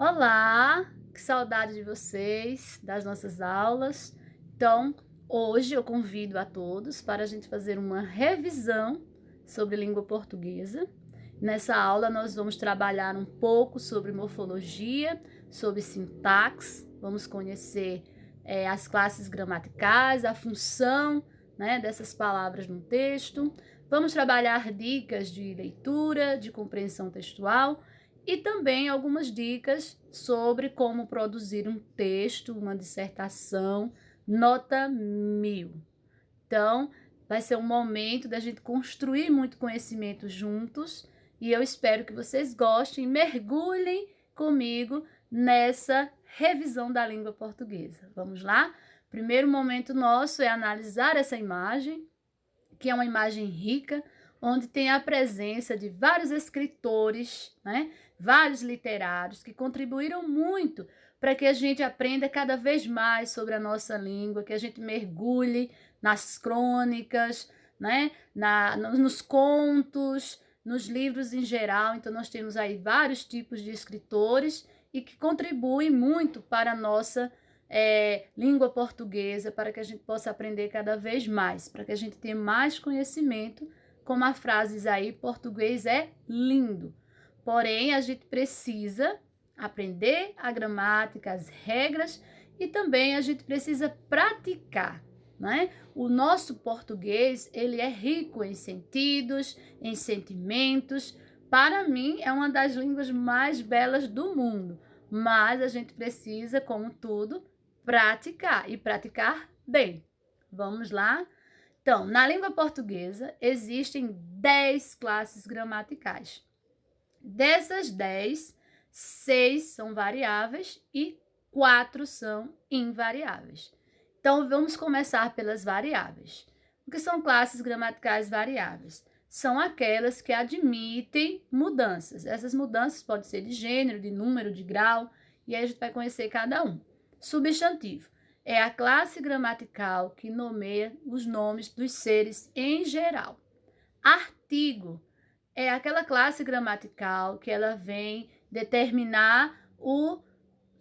Olá, que saudade de vocês, das nossas aulas. Então, hoje eu convido a todos para a gente fazer uma revisão sobre língua portuguesa. Nessa aula, nós vamos trabalhar um pouco sobre morfologia, sobre sintaxe, vamos conhecer as classes gramaticais, a função, né, dessas palavras no texto. Vamos trabalhar dicas de leitura, de compreensão textual e também algumas dicas sobre como produzir um texto, uma dissertação, nota 1000. Então, vai ser um momento da gente construir muito conhecimento juntos e eu espero que vocês gostem e mergulhem comigo nessa revisão da língua portuguesa. Vamos lá? Primeiro momento nosso é analisar essa imagem, que é uma imagem rica, onde tem a presença de vários escritores, né? Vários literários que contribuíram muito para que a gente aprenda cada vez mais sobre a nossa língua, que a gente mergulhe nas crônicas, né? Nos contos, nos livros em geral. Então, nós temos aí vários tipos de escritores e que contribuem muito para a nossa língua portuguesa, para que a gente possa aprender cada vez mais, para que a gente tenha mais conhecimento, como a frase diz aí, português é lindo. Porém, a gente precisa aprender a gramática, as regras, e também a gente precisa praticar, né? O nosso português, ele é rico em sentidos, em sentimentos. Para mim, é uma das línguas mais belas do mundo, mas a gente precisa, como tudo, praticar e praticar bem. Vamos lá? Então, na língua portuguesa existem 10 classes gramaticais. Dessas 10, 6 são variáveis e 4 são invariáveis. Então, vamos começar pelas variáveis. O que são classes gramaticais variáveis? São aquelas que admitem mudanças. Essas mudanças podem ser de gênero, de número, de grau, e aí a gente vai conhecer cada um. Substantivo é a classe gramatical que nomeia os nomes dos seres em geral. Artigo é aquela classe gramatical que ela vem determinar o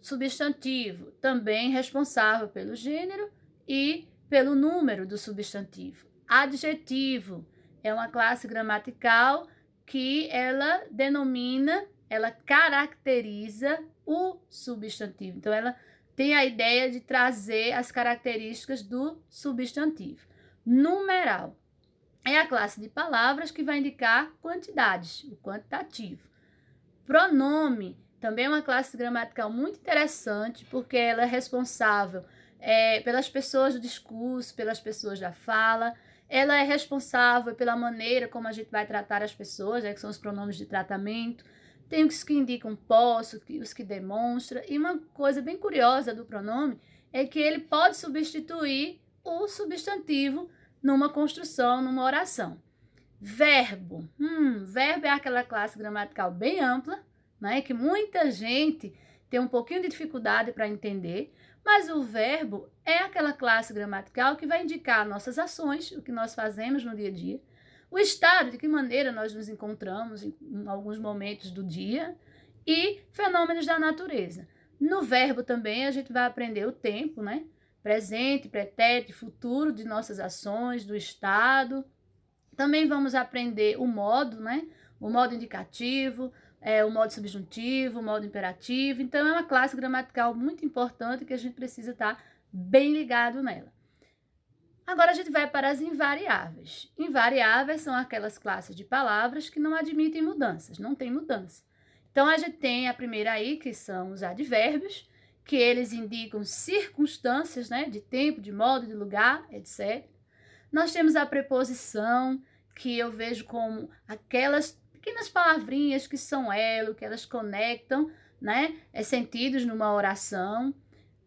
substantivo, também responsável pelo gênero e pelo número do substantivo. Adjetivo é uma classe gramatical que ela denomina, ela caracteriza o substantivo. Então, ela tem a ideia de trazer as características do substantivo. Numeral é a classe de palavras que vai indicar quantidades, o quantitativo. Pronome também é uma classe gramatical muito interessante, porque ela é responsável pelas pessoas do discurso, pelas pessoas da fala, ela é responsável pela maneira como a gente vai tratar as pessoas, que são os pronomes de tratamento. Tem os que indicam posso, os que demonstram. E uma coisa bem curiosa do pronome é que ele pode substituir o substantivo numa construção, numa oração. Verbo. Verbo é aquela classe gramatical bem ampla, né, que muita gente tem um pouquinho de dificuldade para entender, mas o verbo é aquela classe gramatical que vai indicar nossas ações, o que nós fazemos no dia a dia, o estado, de que maneira nós nos encontramos em alguns momentos do dia, e fenômenos da natureza. No verbo também a gente vai aprender o tempo, né? Presente, pretérito, futuro de nossas ações, do estado. Também vamos aprender o modo, né? O modo indicativo, o modo subjuntivo, o modo imperativo. Então, é uma classe gramatical muito importante que a gente precisa estar bem ligado nela. Agora a gente vai para as invariáveis. Invariáveis são aquelas classes de palavras que não admitem mudanças, não tem mudança. Então, a gente tem a primeira aí, que são os advérbios, que eles indicam circunstâncias, né, de tempo, de modo, de lugar, etc. Nós temos a preposição, que eu vejo como aquelas pequenas palavrinhas que são elo, que elas conectam, né, sentidos numa oração.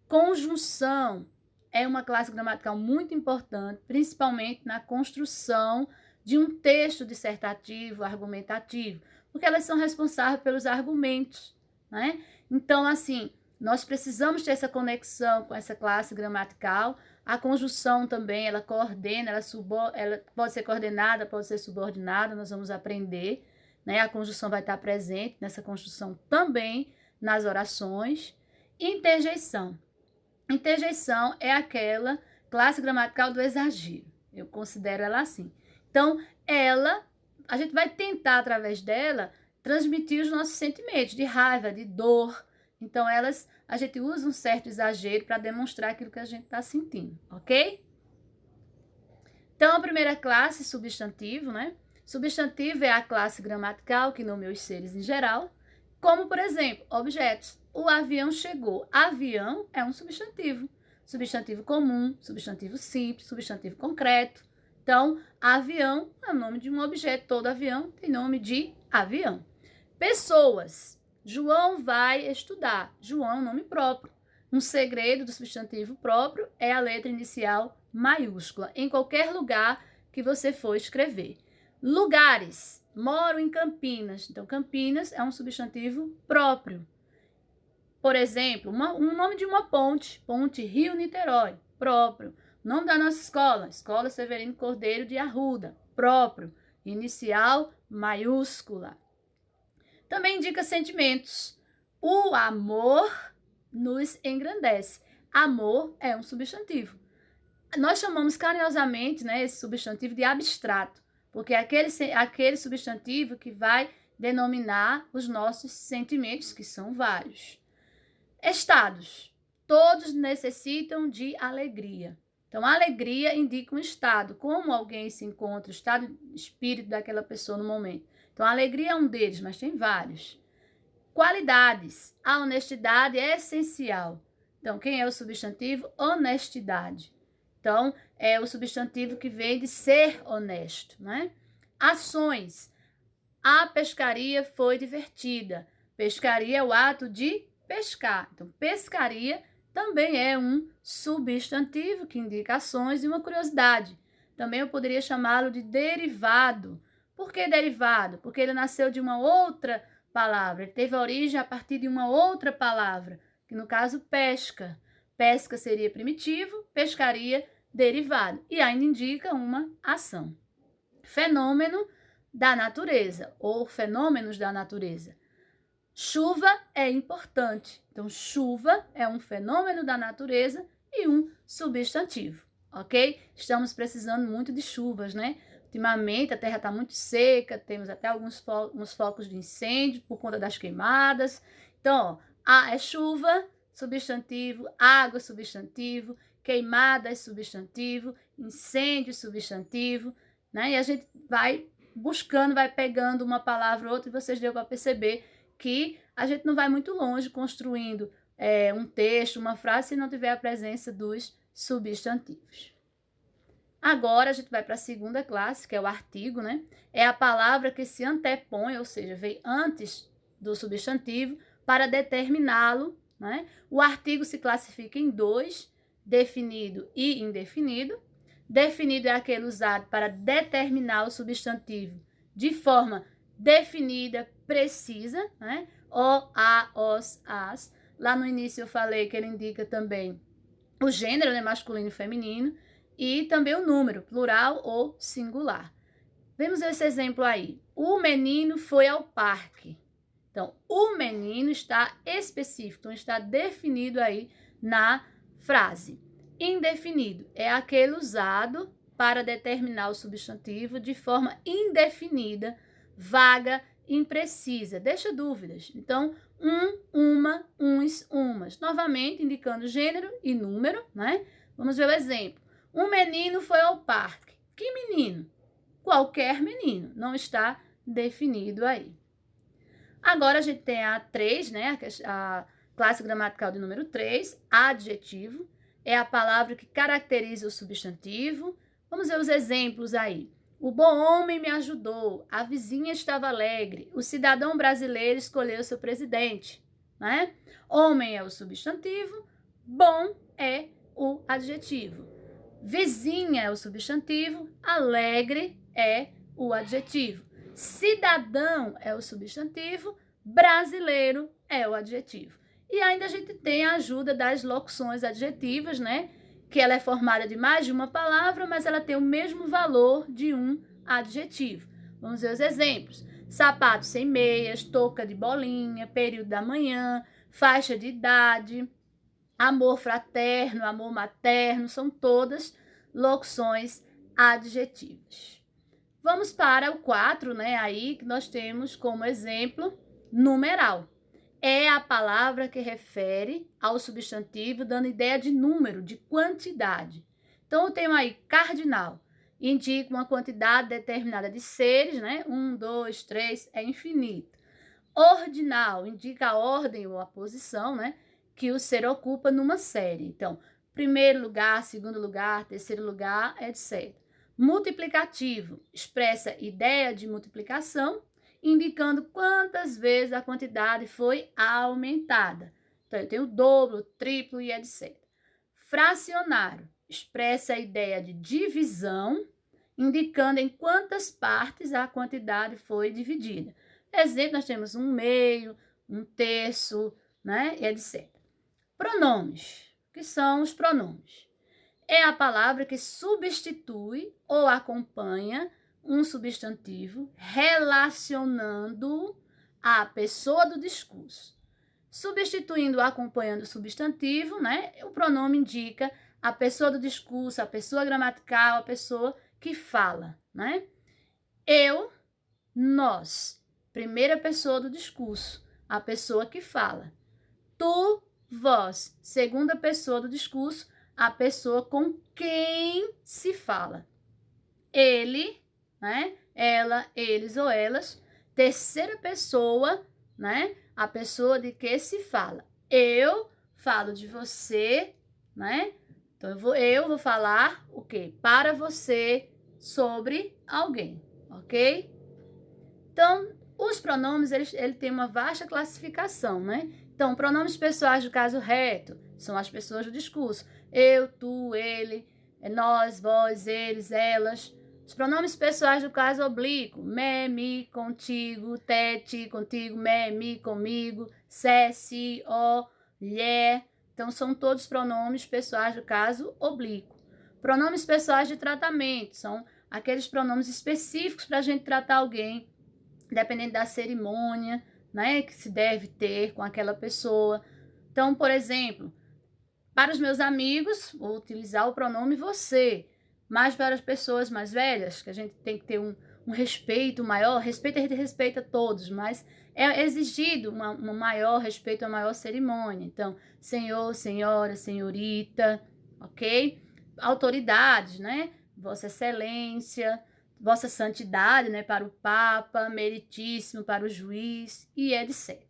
Conjunção é uma classe gramatical muito importante, principalmente na construção de um texto dissertativo, argumentativo, porque elas são responsáveis pelos argumentos, né? Então, assim, nós precisamos ter essa conexão com essa classe gramatical. A conjunção também, ela coordena, ela pode ser coordenada, pode ser subordinada, nós vamos aprender, né? A conjunção vai estar presente nessa construção também nas orações. Interjeição. Interjeição é aquela classe gramatical do exagero. Eu considero ela assim. Então, a gente vai tentar, através dela, transmitir os nossos sentimentos de raiva, de dor. Então, a gente usa um certo exagero para demonstrar aquilo que a gente está sentindo, ok? Então, a primeira classe, substantivo, né? Substantivo é a classe gramatical que nomeia os seres em geral, como, por exemplo, objetos. O avião chegou. Avião é um substantivo. Substantivo comum, substantivo simples, substantivo concreto. Então, avião é o nome de um objeto. Todo avião tem nome de avião. Pessoas. João vai estudar. João é um nome próprio. Um segredo do substantivo próprio é a letra inicial maiúscula, em qualquer lugar que você for escrever. Lugares. Moro em Campinas. Então, Campinas é um substantivo próprio. Por exemplo, um nome de uma ponte. Ponte Rio-Niterói. Próprio. Nome da nossa escola. Escola Severino Cordeiro de Arruda. Próprio. Inicial maiúscula. Também indica sentimentos. O amor nos engrandece. Amor é um substantivo. Nós chamamos carinhosamente, né, esse substantivo de abstrato, porque é aquele substantivo que vai denominar os nossos sentimentos, que são vários. Estados. Todos necessitam de alegria. Então, a alegria indica um estado, como alguém se encontra, o estado de espírito daquela pessoa no momento. Então, a alegria é um deles, mas tem vários. Qualidades. A honestidade é essencial. Então, quem é o substantivo? Honestidade. Então, é o substantivo que vem de ser honesto, né? Ações. A pescaria foi divertida. Pescaria é o ato de pescar. Então, pescaria também é um substantivo que indica ações e uma curiosidade. Também eu poderia chamá-lo de derivado. Por que derivado? Porque ele nasceu de uma outra palavra. Ele teve origem a partir de uma outra palavra, que no caso pesca. Pesca seria primitivo, pescaria derivado. E ainda indica uma ação. Fenômeno da natureza ou fenômenos da natureza. Chuva é importante. Então, chuva é um fenômeno da natureza e um substantivo, ok? Estamos precisando muito de chuvas, né? Ultimamente a terra está muito seca, temos até uns focos de incêndio por conta das queimadas. Então, é chuva, substantivo, água, substantivo, queimadas, substantivo, incêndio, substantivo, né? E a gente vai buscando, vai pegando uma palavra ou outra e vocês deu para perceber que a gente não vai muito longe construindo um texto, uma frase, se não tiver a presença dos substantivos. Agora a gente vai para a segunda classe, que é o artigo, né? É a palavra que se antepõe, ou seja, vem antes do substantivo para determiná-lo, né? O artigo se classifica em dois, definido e indefinido. Definido é aquele usado para determinar o substantivo de forma definida, precisa, né? O, a, os, as. Lá no início eu falei que ele indica também o gênero, né? Masculino e feminino, e também o número, plural ou singular. Vemos esse exemplo aí. O menino foi ao parque. Então, o menino está específico, então está definido aí na frase. Indefinido é aquele usado para determinar o substantivo de forma indefinida, vaga, imprecisa, deixa dúvidas. Então, uma, uns, umas. Novamente, indicando gênero e número, né? Vamos ver o exemplo. Um menino foi ao parque. Que menino? Qualquer menino. Não está definido aí. Agora a gente tem a 3, né? A classe gramatical de número 3, adjetivo. É a palavra que caracteriza o substantivo. Vamos ver os exemplos aí. O bom homem me ajudou. A vizinha estava alegre. O cidadão brasileiro escolheu seu presidente. Né? Homem é o substantivo. Bom é o adjetivo. Vizinha é o substantivo. Alegre é o adjetivo. Cidadão é o substantivo. Brasileiro é o adjetivo. E ainda a gente tem a ajuda das locuções adjetivas, né? Que ela é formada de mais de uma palavra, mas ela tem o mesmo valor de um adjetivo. Vamos ver os exemplos. Sapato sem meias, touca de bolinha, período da manhã, faixa de idade, amor fraterno, amor materno, são todas locuções adjetivas. Vamos para o 4, né? Aí que nós temos como exemplo numeral. É a palavra que refere ao substantivo, dando ideia de número, de quantidade. Então, eu tenho aí cardinal, indica uma quantidade determinada de seres, né? 1, 2, 3, é infinito. Ordinal, indica a ordem ou a posição, né? Que o ser ocupa numa série. Então, primeiro lugar, segundo lugar, terceiro lugar, etc. Multiplicativo, expressa ideia de multiplicação, indicando quantas vezes a quantidade foi aumentada. Então, eu tenho o dobro, o triplo e etc. Fracionário, expressa a ideia de divisão, indicando em quantas partes a quantidade foi dividida. Exemplo, nós temos um meio, um terço, né, e etc. Pronomes. O que são os pronomes? É a palavra que substitui ou acompanha um substantivo relacionando a pessoa do discurso. Substituindo ou acompanhando o substantivo, né, o pronome indica a pessoa do discurso, a pessoa gramatical, a pessoa que fala, né? Eu, nós, primeira pessoa do discurso, a pessoa que fala. Tu, vós, segunda pessoa do discurso, a pessoa com quem se fala. Ele, né? Ela, eles ou elas. Terceira pessoa, né? A pessoa de que se fala. Eu falo de você, né? Então, eu vou falar o quê? Para você, sobre alguém, ok? Então, os pronomes, ele tem uma vasta classificação, né? Então, pronomes pessoais do caso reto são as pessoas do discurso. Eu, tu, ele, nós, vós, eles, elas. Os pronomes pessoais do caso oblíquo. Me, mi, contigo, te, ti, contigo, me, mi, comigo, se, si, o, lhe. Então, são todos pronomes pessoais do caso oblíquo. Pronomes pessoais de tratamento são aqueles pronomes específicos para a gente tratar alguém, dependendo da cerimônia, né, que se deve ter com aquela pessoa. Então, por exemplo, para os meus amigos, vou utilizar o pronome você, mas para as pessoas mais velhas, que a gente tem que ter um respeito maior, respeito a gente respeita todos, mas é exigido um maior respeito, uma maior cerimônia. Então, senhor, senhora, senhorita, ok? Autoridades, né? Vossa Excelência, Vossa Santidade, né, para o Papa, meritíssimo para o juiz e etc.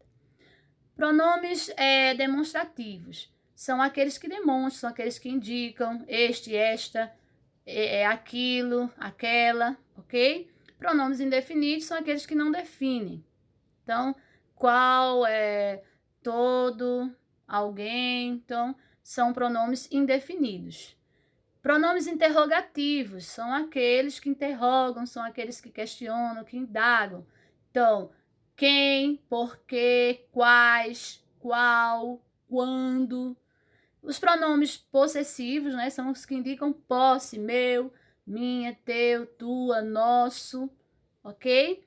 Pronomes demonstrativos são aqueles que demonstram, são aqueles que indicam este, esta, aquilo, aquela, ok? Pronomes indefinidos são aqueles que não definem. Então, qual, todo, alguém, então, são pronomes indefinidos. Pronomes interrogativos são aqueles que interrogam, são aqueles que questionam, que indagam. Então, quem, porquê, quais, qual, quando. Os pronomes possessivos, né, são os que indicam posse, meu, minha, teu, tua, nosso, ok?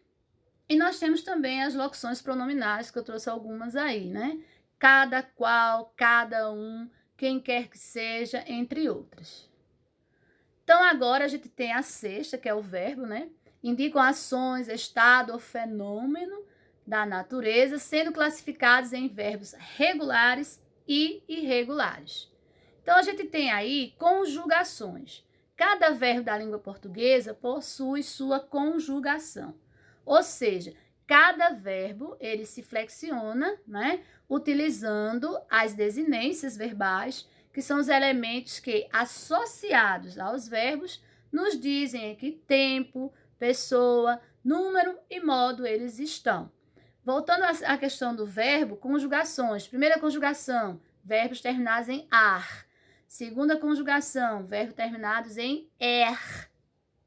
E nós temos também as locuções pronominais, que eu trouxe algumas aí, né? Cada qual, cada um, quem quer que seja, entre outras. Então, agora a gente tem a sexta, que é o verbo, né? Indicam ações, estado ou fenômeno da natureza, sendo classificados em verbos regulares e irregulares. Então, a gente tem aí conjugações. Cada verbo da língua portuguesa possui sua conjugação. Ou seja, cada verbo, ele se flexiona, né? Utilizando as desinências verbais, que são os elementos que, associados aos verbos, nos dizem em que tempo, pessoa, número e modo eles estão. Voltando à questão do verbo, conjugações. Primeira conjugação, verbos terminados em ar. Segunda conjugação, verbos terminados em er,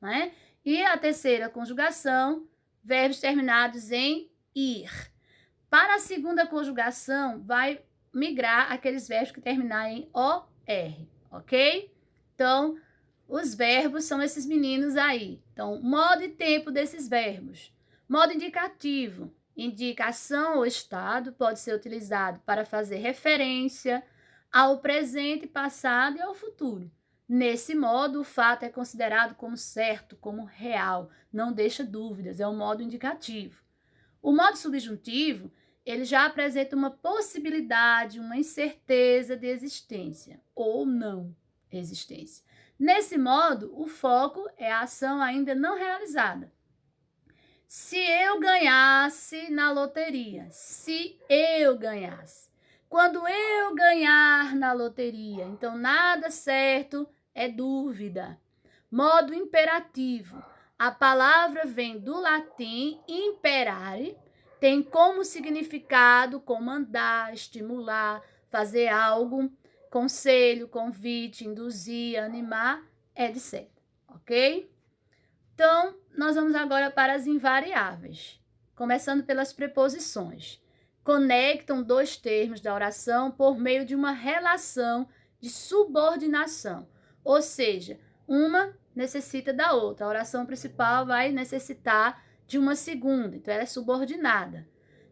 né? E a terceira conjugação, verbos terminados em ir. Para a segunda conjugação, vai migrar aqueles verbos que terminarem em OR, ok? Então, os verbos são esses meninos aí. Então, modo e tempo desses verbos. Modo indicativo indica ação ou estado, pode ser utilizado para fazer referência ao presente, passado e ao futuro. Nesse modo, o fato é considerado como certo, como real, não deixa dúvidas, é um modo indicativo. O modo subjuntivo, ele já apresenta uma possibilidade, uma incerteza de existência ou não existência. Nesse modo, o foco é a ação ainda não realizada. Se eu ganhasse na loteria, se eu ganhasse. Quando eu ganhar na loteria, então nada certo é dúvida. Modo imperativo. A palavra vem do latim imperare, tem como significado comandar, estimular, fazer algo, conselho, convite, induzir, animar, etc. Ok? Então, nós vamos agora para as invariáveis, começando pelas preposições. Conectam dois termos da oração por meio de uma relação de subordinação, ou seja, uma necessita da outra. A oração principal vai necessitar de uma segunda, então ela é subordinada.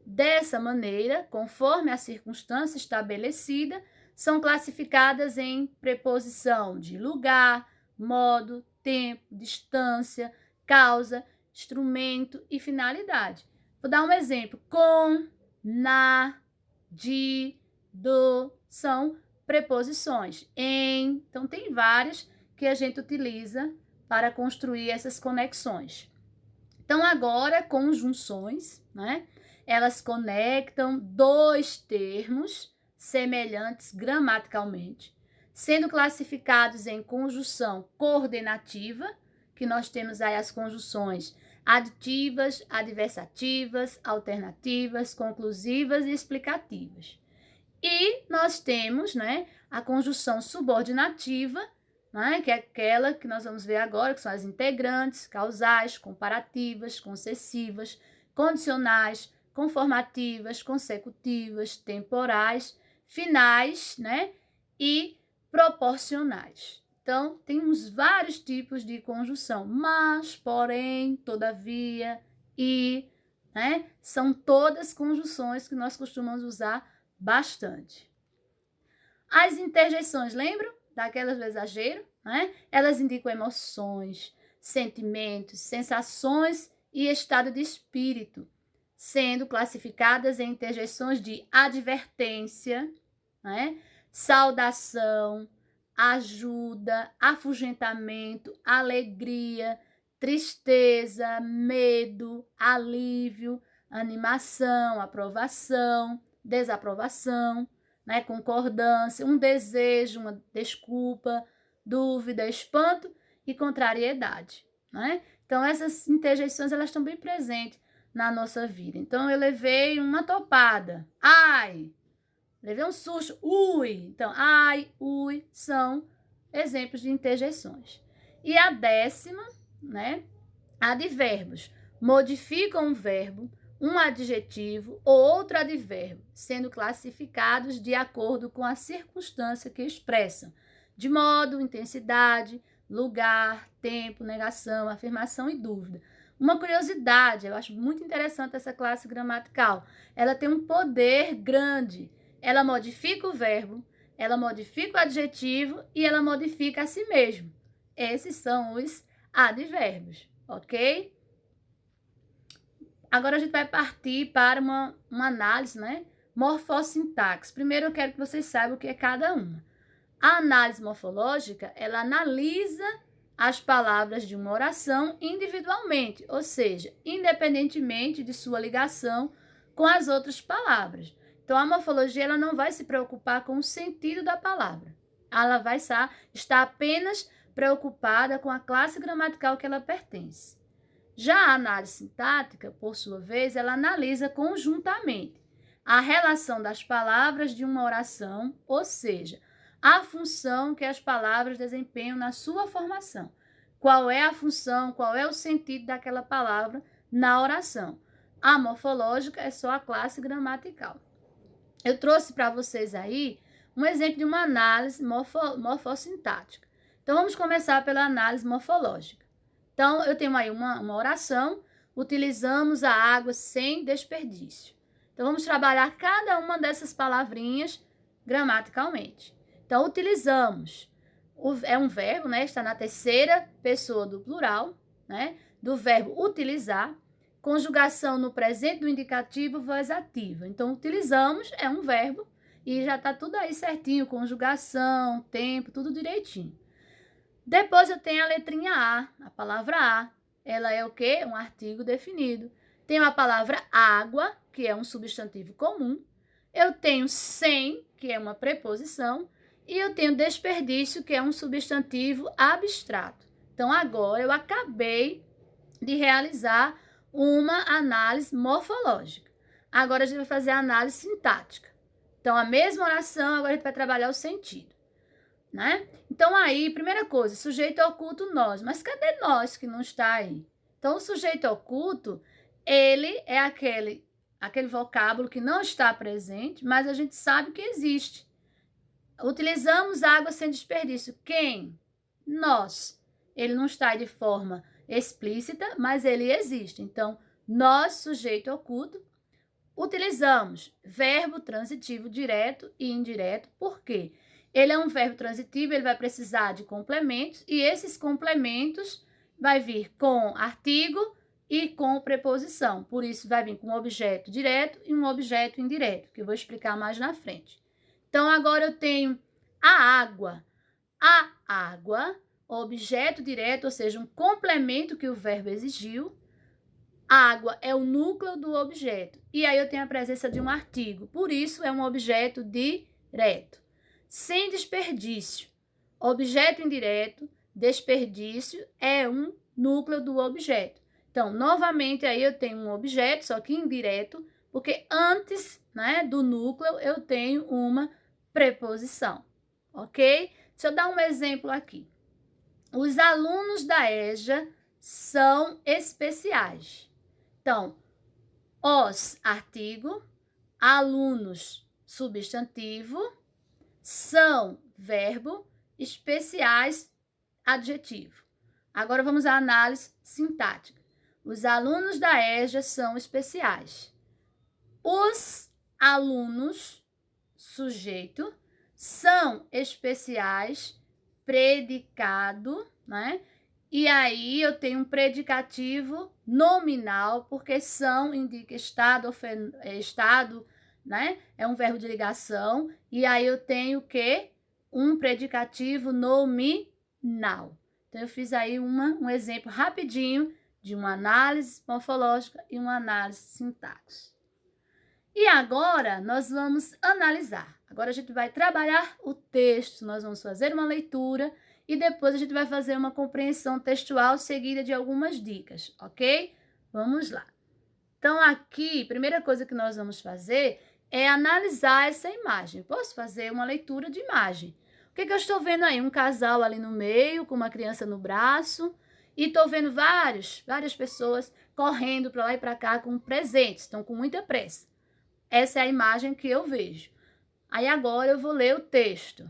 Dessa maneira, conforme a circunstância estabelecida, são classificadas em preposição de lugar, modo, tempo, distância, causa, instrumento e finalidade. Vou dar um exemplo. Com, na, de, do são preposições. Em, então tem várias que a gente utiliza para construir essas conexões. Então agora conjunções, né? Elas conectam dois termos semelhantes gramaticalmente, sendo classificados em conjunção coordenativa, que nós temos aí as conjunções aditivas, adversativas, alternativas, conclusivas e explicativas. E nós temos, né, a conjunção subordinativa, né, que é aquela que nós vamos ver agora, que são as integrantes, causais, comparativas, concessivas, condicionais, conformativas, consecutivas, temporais, finais, né, e proporcionais. Então, temos vários tipos de conjunção, mas, porém, todavia, e, né, são todas conjunções que nós costumamos usar bastante. As interjeições, lembram daquelas do exagero, né? Elas indicam emoções, sentimentos, sensações e estado de espírito, sendo classificadas em interjeições de advertência, né? Saudação, ajuda, afugentamento, alegria, tristeza, medo, alívio, animação, aprovação, desaprovação, né? Concordância, um desejo, uma desculpa, dúvida, espanto e contrariedade, né? Então, essas interjeições, elas estão bem presentes na nossa vida. Então, eu levei uma topada, ai, levei um susto, ui. Então, ai, ui, são exemplos de interjeições. E a 10ª, né? Advérbios. Modificam um verbo, um adjetivo ou outro advérbio, sendo classificados de acordo com a circunstância que expressam, de modo, intensidade, lugar, tempo, negação, afirmação e dúvida. Uma curiosidade, eu acho muito interessante essa classe gramatical. Ela tem um poder grande. Ela modifica o verbo, ela modifica o adjetivo e ela modifica a si mesmo. Esses são os advérbios, ok? Agora a gente vai partir para uma análise, né? Morfossintaxe. Primeiro eu quero que vocês saibam o que é cada uma. A análise morfológica, ela analisa as palavras de uma oração individualmente, ou seja, independentemente de sua ligação com as outras palavras. Então, a morfologia ela não vai se preocupar com o sentido da palavra. Ela vai estar apenas preocupada com a classe gramatical que ela pertence. Já a análise sintática, por sua vez, ela analisa conjuntamente a relação das palavras de uma oração, ou seja, a função que as palavras desempenham na sua formação. Qual é a função, qual é o sentido daquela palavra na oração. A morfológica é só a classe gramatical. Eu trouxe para vocês aí um exemplo de uma análise morfossintática. Então, vamos começar pela análise morfológica. Então, eu tenho aí uma oração, utilizamos a água sem desperdício. Então, vamos trabalhar cada uma dessas palavrinhas gramaticalmente. Então, utilizamos, é um verbo, né? Está na terceira pessoa do plural, né? Do verbo utilizar, conjugação no presente do indicativo, voz ativa. Então, utilizamos é um verbo e já está tudo aí certinho, conjugação, tempo, tudo direitinho. Depois eu tenho a letrinha a palavra a. Ela é o quê? Um artigo definido. Tenho a palavra água, que é um substantivo comum. Eu tenho sem, que é uma preposição. E eu tenho desperdício, que é um substantivo abstrato. Então, agora eu acabei de realizar uma análise morfológica. Agora a gente vai fazer a análise sintática. Então, a mesma oração, agora a gente vai trabalhar o sentido, né? Então, aí, primeira coisa, sujeito oculto nós. Mas cadê nós que não está aí? Então, o sujeito oculto, ele é aquele vocábulo que não está presente, mas a gente sabe que existe. Utilizamos água sem desperdício. Quem? Nós. Ele não está de forma explícita, mas ele existe. Então, nós, sujeito oculto, utilizamos verbo transitivo direto e indireto. Por quê? Ele é um verbo transitivo, ele vai precisar de complementos, e esses complementos vai vir com artigo e com preposição. Por isso, vai vir com um objeto direto e um objeto indireto, que eu vou explicar mais na frente. Então, agora eu tenho a água. A água, objeto direto, ou seja, um complemento que o verbo exigiu. A água é o núcleo do objeto. E aí eu tenho a presença de um artigo. Por isso, é um objeto direto. Sem desperdício. Objeto indireto, desperdício é um núcleo do objeto. Então, novamente, aí eu tenho um objeto, só que indireto, porque antes, né, do núcleo eu tenho uma preposição, ok? Deixa eu dar um exemplo aqui. Os alunos da EJA são especiais. Então, os, artigo, alunos, substantivo, são, verbo, especiais, adjetivo. Agora vamos à análise sintática. Os alunos da EJA são especiais. Os alunos, sujeito, são especiais, predicado, né? E aí eu tenho um predicativo nominal, porque são indica estado, estado, né? É um verbo de ligação. E aí eu tenho o quê? Um predicativo nominal. Então, eu fiz aí um exemplo rapidinho de uma análise morfológica e uma análise sintática. E agora, nós vamos analisar. Agora, a gente vai trabalhar o texto, nós vamos fazer uma leitura e depois a gente vai fazer uma compreensão textual seguida de algumas dicas, ok? Vamos lá. Então, aqui, primeira coisa que nós vamos fazer é analisar essa imagem. Posso fazer uma leitura de imagem. O que eu estou vendo aí? Um casal ali no meio, com uma criança no braço, e estou vendo várias pessoas correndo para lá e para cá com presentes, estão com muita pressa. Essa é a imagem que eu vejo. Aí agora eu vou ler o texto.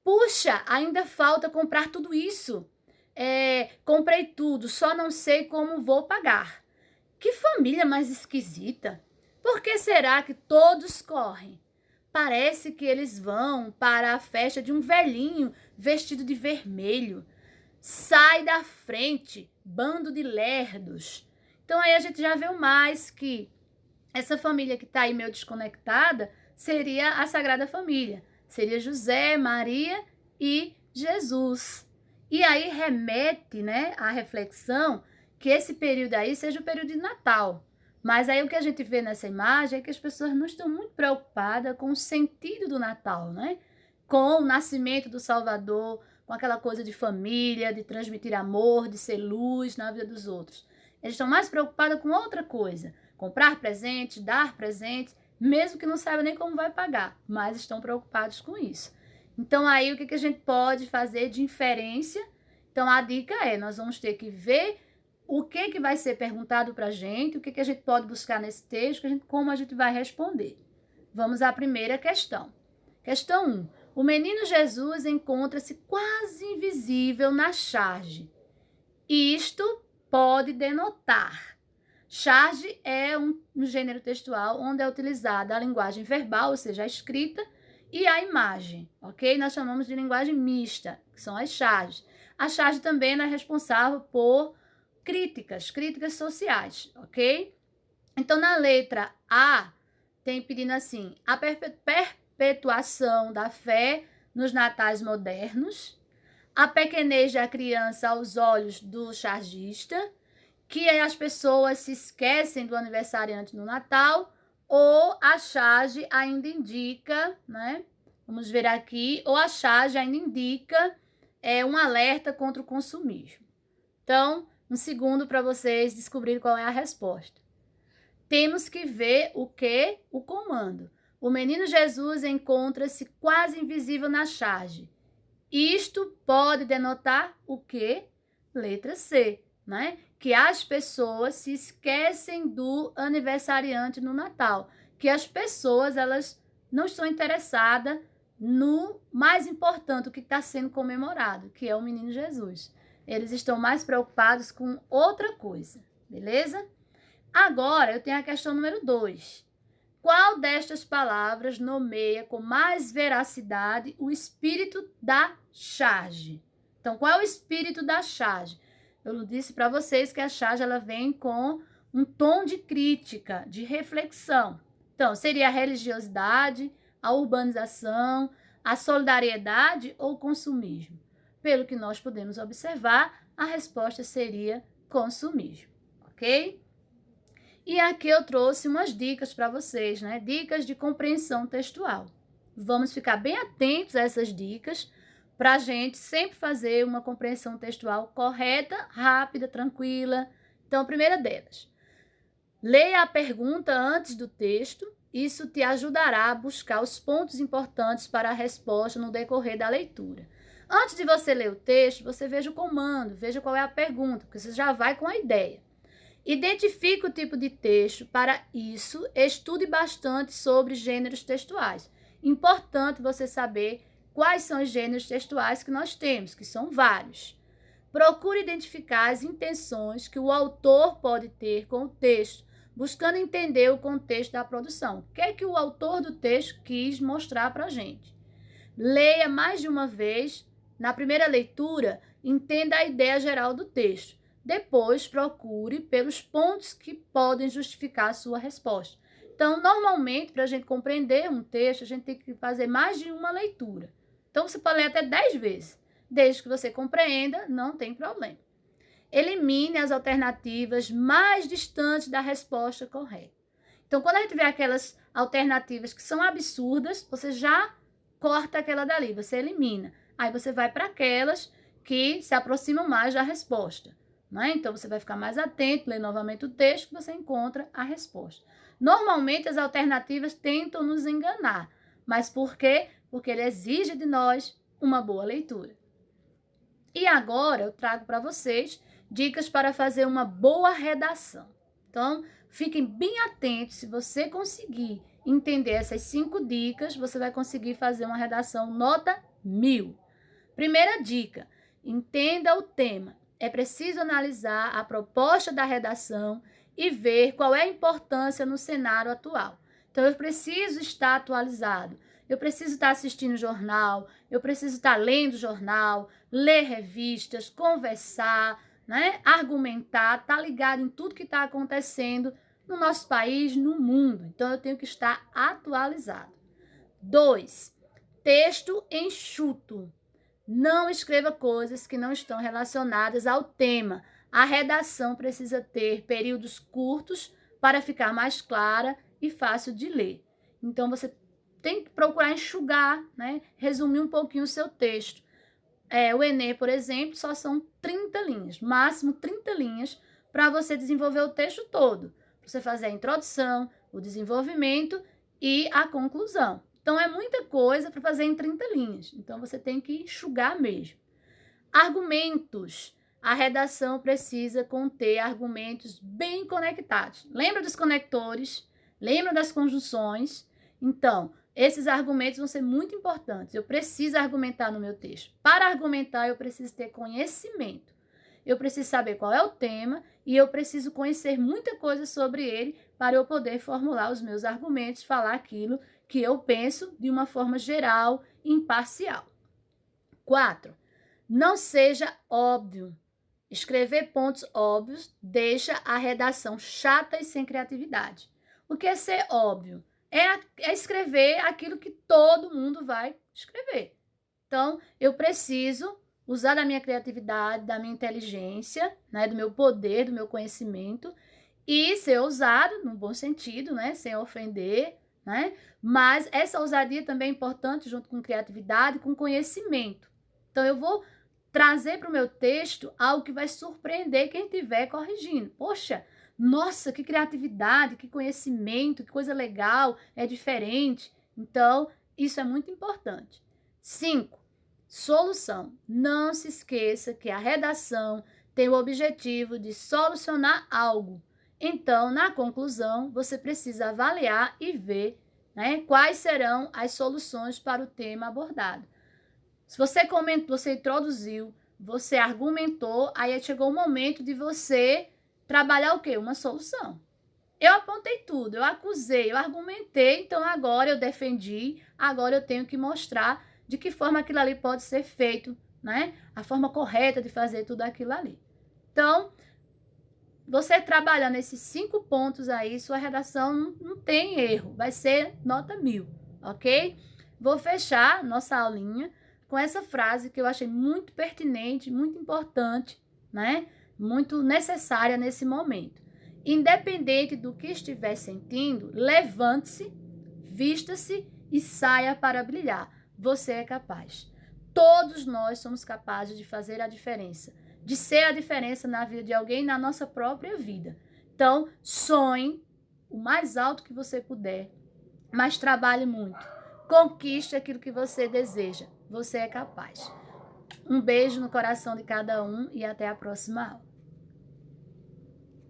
Puxa, ainda falta comprar tudo isso. Comprei tudo, só não sei como vou pagar. Que família mais esquisita. Por que será que todos correm? Parece que eles vão para a festa de um velhinho vestido de vermelho. Sai da frente, bando de lerdos. Então aí a gente já vê mais que essa família que está aí meio desconectada seria a Sagrada Família. Seria José, Maria e Jesus. E aí remete, né, à reflexão que esse período aí seja o período de Natal. Mas aí o que a gente vê nessa imagem é que as pessoas não estão muito preocupadas com o sentido do Natal, né? Com o nascimento do Salvador, com aquela coisa de família, de transmitir amor, de ser luz na vida dos outros. Eles estão mais preocupados com outra coisa. Comprar presente, dar presente, mesmo que não saiba nem como vai pagar, mas estão preocupados com isso. Então, aí, o que a gente pode fazer de inferência? Então, a dica é, nós vamos ter que ver o que vai ser perguntado para a gente, o que a gente pode buscar nesse texto, como a gente vai responder. Vamos à primeira questão. Questão 1. O menino Jesus encontra-se quase invisível na charge. Isto pode denotar. Charge é um gênero textual onde é utilizada a linguagem verbal, ou seja, a escrita, e a imagem, ok? Nós chamamos de linguagem mista, que são as charges. A charge também é responsável por críticas sociais, ok? Então, na letra A, tem pedindo assim, a perpetuação da fé nos natais modernos, a pequenez da criança aos olhos do chargista, que as pessoas se esquecem do aniversariante no Natal, ou a charge ainda indica, né? Vamos ver aqui, ou a charge ainda indica um alerta contra o consumismo. Então, um segundo para vocês descobrirem qual é a resposta. Temos que ver o que? O comando. O menino Jesus encontra-se quase invisível na charge. Isto pode denotar o quê? Letra C, né? Que as pessoas se esquecem do aniversariante no Natal. Que as pessoas, elas não estão interessadas no mais importante, o que está sendo comemorado, que é o menino Jesus. Eles estão mais preocupados com outra coisa, beleza? Agora, eu tenho a questão número 2. Qual destas palavras nomeia com mais veracidade o espírito da charge? Então, qual é o espírito da charge? Eu disse para vocês que a charge ela vem com um tom de crítica, de reflexão. Então, seria a religiosidade, a urbanização, a solidariedade ou o consumismo? Pelo que nós podemos observar, a resposta seria consumismo, ok? E aqui eu trouxe umas dicas para vocês, né? Dicas de compreensão textual. Vamos ficar bem atentos a essas dicas para a gente sempre fazer uma compreensão textual correta, rápida, tranquila. Então, a primeira delas, leia a pergunta antes do texto. Isso te ajudará a buscar os pontos importantes para a resposta no decorrer da leitura. Antes de você ler o texto, você veja o comando, veja qual é a pergunta, porque você já vai com a ideia. Identifique o tipo de texto. Para isso, estude bastante sobre gêneros textuais. Importante você saber quais são os gêneros textuais que nós temos, que são vários. Procure identificar as intenções que o autor pode ter com o texto, buscando entender o contexto da produção. O que é que o autor do texto quis mostrar para a gente? Leia mais de uma vez. Na primeira leitura, entenda a ideia geral do texto. Depois, procure pelos pontos que podem justificar a sua resposta. Então, normalmente, para a gente compreender um texto, a gente tem que fazer mais de uma leitura. Então, você pode ler até 10 vezes. Desde que você compreenda, não tem problema. Elimine as alternativas mais distantes da resposta correta. Então, quando a gente vê aquelas alternativas que são absurdas, você já corta aquela dali, você elimina. Aí você vai para aquelas que se aproximam mais da resposta. Né? Então, você vai ficar mais atento, lê novamente o texto, que você encontra a resposta. Normalmente, as alternativas tentam nos enganar. Mas por quê? Porque ele exige de nós uma boa leitura. E agora, eu trago para vocês dicas para fazer uma boa redação. Então, fiquem bem atentos. Se você conseguir entender essas 5 dicas, você vai conseguir fazer uma redação nota 1000. Primeira dica, entenda o tema. É preciso analisar a proposta da redação e ver qual é a importância no cenário atual. Então, eu preciso estar atualizado, eu preciso estar assistindo jornal, eu preciso estar lendo jornal, ler revistas, conversar, né? Argumentar, estar ligado em tudo que está acontecendo no nosso país, no mundo. Então, eu tenho que estar atualizado. 2, texto enxuto. Não escreva coisas que não estão relacionadas ao tema. A redação precisa ter períodos curtos para ficar mais clara e fácil de ler. Então, você tem que procurar enxugar, né? Resumir um pouquinho o seu texto. O Enem, por exemplo, só são 30 linhas, máximo 30 linhas, para você desenvolver o texto todo. Para você fazer a introdução, o desenvolvimento e a conclusão. Então, é muita coisa para fazer em 30 linhas. Então, você tem que enxugar mesmo. Argumentos. A redação precisa conter argumentos bem conectados. Lembra dos conectores? Lembra das conjunções? Então, esses argumentos vão ser muito importantes. Eu preciso argumentar no meu texto. Para argumentar, eu preciso ter conhecimento. eu preciso saber qual é o tema e eu preciso conhecer muita coisa sobre ele para eu poder formular os meus argumentos, falar aquilo que eu penso de uma forma geral e imparcial. 4. Não seja óbvio. Escrever pontos óbvios deixa a redação chata e sem criatividade. O que é ser óbvio? É escrever aquilo que todo mundo vai escrever. Então, eu preciso usar da minha criatividade, da minha inteligência, né, do meu poder, do meu conhecimento e ser ousado, no bom sentido, né, sem ofender, né? Mas essa ousadia também é importante junto com criatividade, com conhecimento. Então, eu vou trazer para o meu texto algo que vai surpreender quem estiver corrigindo. Poxa, nossa, que criatividade, que conhecimento, que coisa legal, é diferente. Então, isso é muito importante. 5. Solução. Não se esqueça que a redação tem o objetivo de solucionar algo. Então, na conclusão, você precisa avaliar e ver, né, quais serão as soluções para o tema abordado. Se você comentou, você introduziu, você argumentou, aí chegou o momento de você trabalhar o quê? Uma solução. Eu apontei tudo, eu acusei, eu argumentei, então agora eu defendi, agora eu tenho que mostrar de que forma aquilo ali pode ser feito, né? A forma correta de fazer tudo aquilo ali. Então, você trabalhando esses 5 pontos aí, sua redação não tem erro, vai ser nota 1000, ok? Vou fechar nossa aulinha com essa frase que eu achei muito pertinente, muito importante, né? Muito necessária nesse momento. Independente do que estiver sentindo, levante-se, vista-se e saia para brilhar. Você é capaz. Todos nós somos capazes de fazer a diferença, de ser a diferença na vida de alguém e na nossa própria vida. Então, sonhe o mais alto que você puder, mas trabalhe muito. Conquiste aquilo que você deseja. Você é capaz. Um beijo no coração de cada um e até a próxima aula.